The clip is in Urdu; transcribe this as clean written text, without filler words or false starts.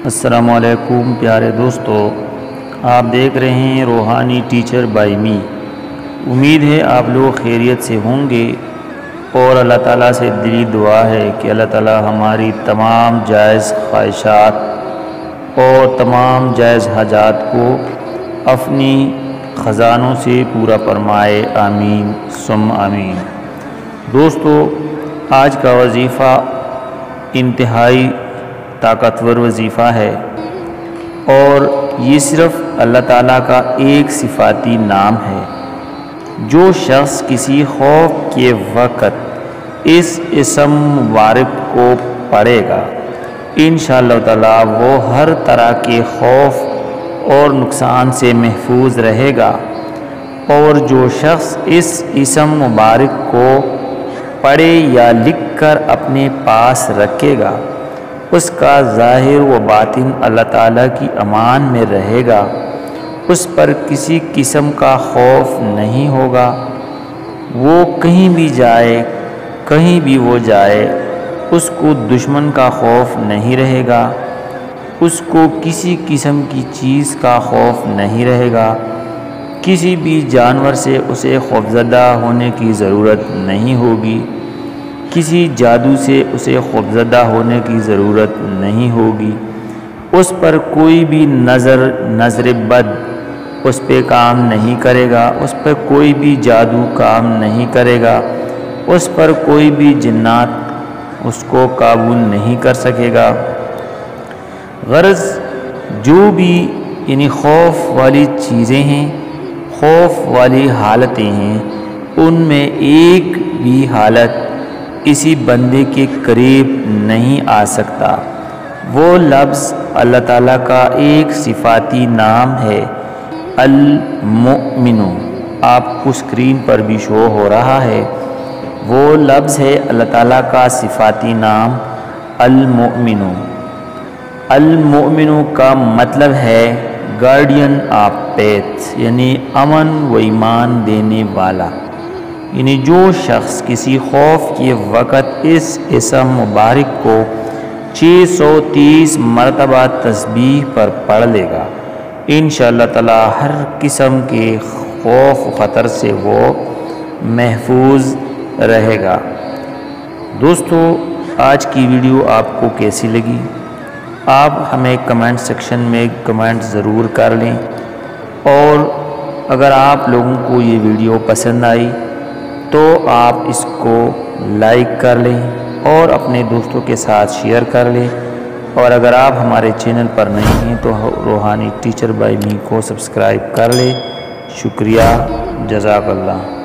السلام علیکم پیارے دوستو، آپ دیکھ رہے ہیں روحانی ٹیچر بائی می۔ امید ہے آپ لوگ خیریت سے ہوں گے اور اللہ تعالیٰ سے دلی دعا ہے کہ اللہ تعالیٰ ہماری تمام جائز خواہشات اور تمام جائز حاجات کو اپنی خزانوں سے پورا فرمائے، آمین ثم آمین۔ دوستو، آج کا وظیفہ انتہائی طاقتور وظیفہ ہے اور یہ صرف اللہ تعالیٰ کا ایک صفاتی نام ہے۔ جو شخص کسی خوف کے وقت اس اسم مبارک کو پڑھے گا، انشاءاللہ تعالیٰ وہ ہر طرح کے خوف اور نقصان سے محفوظ رہے گا، اور جو شخص اس اسم مبارک کو پڑھے یا لکھ کر اپنے پاس رکھے گا، اس کا ظاہر و باطن اللہ تعالیٰ کی امان میں رہے گا، اس پر کسی قسم کا خوف نہیں ہوگا۔ وہ کہیں بھی جائے، کہیں بھی وہ جائے، اس کو دشمن کا خوف نہیں رہے گا، اس کو کسی قسم کی چیز کا خوف نہیں رہے گا، کسی بھی جانور سے اسے خوفزدہ ہونے کی ضرورت نہیں ہوگی، کسی جادو سے اسے خوفزدہ ہونے کی ضرورت نہیں ہوگی، اس پر کوئی بھی نظر بد اس پہ کام نہیں کرے گا، اس پر کوئی بھی جادو کام نہیں کرے گا، اس پر کوئی بھی جنات اس کو قابو نہیں کر سکے گا۔ غرض جو بھی خوف والی چیزیں ہیں، خوف والی حالتیں ہیں، ان میں ایک بھی حالت کسی بندے کے قریب نہیں آ سکتا۔ وہ لفظ اللہ تعالیٰ کا ایک صفاتی نام ہے، المؤمن، آپ کو سکرین پر بھی شو ہو رہا ہے۔ وہ لفظ ہے اللہ تعالیٰ کا صفاتی نام المؤمن۔ المؤمن کا مطلب ہے گارڈین آف فیتھ، یعنی امن و ایمان دینے والا۔ یعنی جو شخص کسی خوف کے وقت اس اسم مبارک کو 630 مرتبہ تسبیح پر پڑھ لے گا، انشاءاللہ تعالی ہر قسم کے خوف و خطر سے وہ محفوظ رہے گا۔ دوستو، آج کی ویڈیو آپ کو کیسی لگی؟ آپ ہمیں کمنٹ سیکشن میں کمنٹ ضرور کر لیں، اور اگر آپ لوگوں کو یہ ویڈیو پسند آئی تو آپ اس کو لائک کر لیں اور اپنے دوستوں کے ساتھ شیئر کر لیں، اور اگر آپ ہمارے چینل پر نہیں ہیں تو روحانی ٹیچر بائی می کو سبسکرائب کر لیں۔ شکریہ، جزاک اللہ۔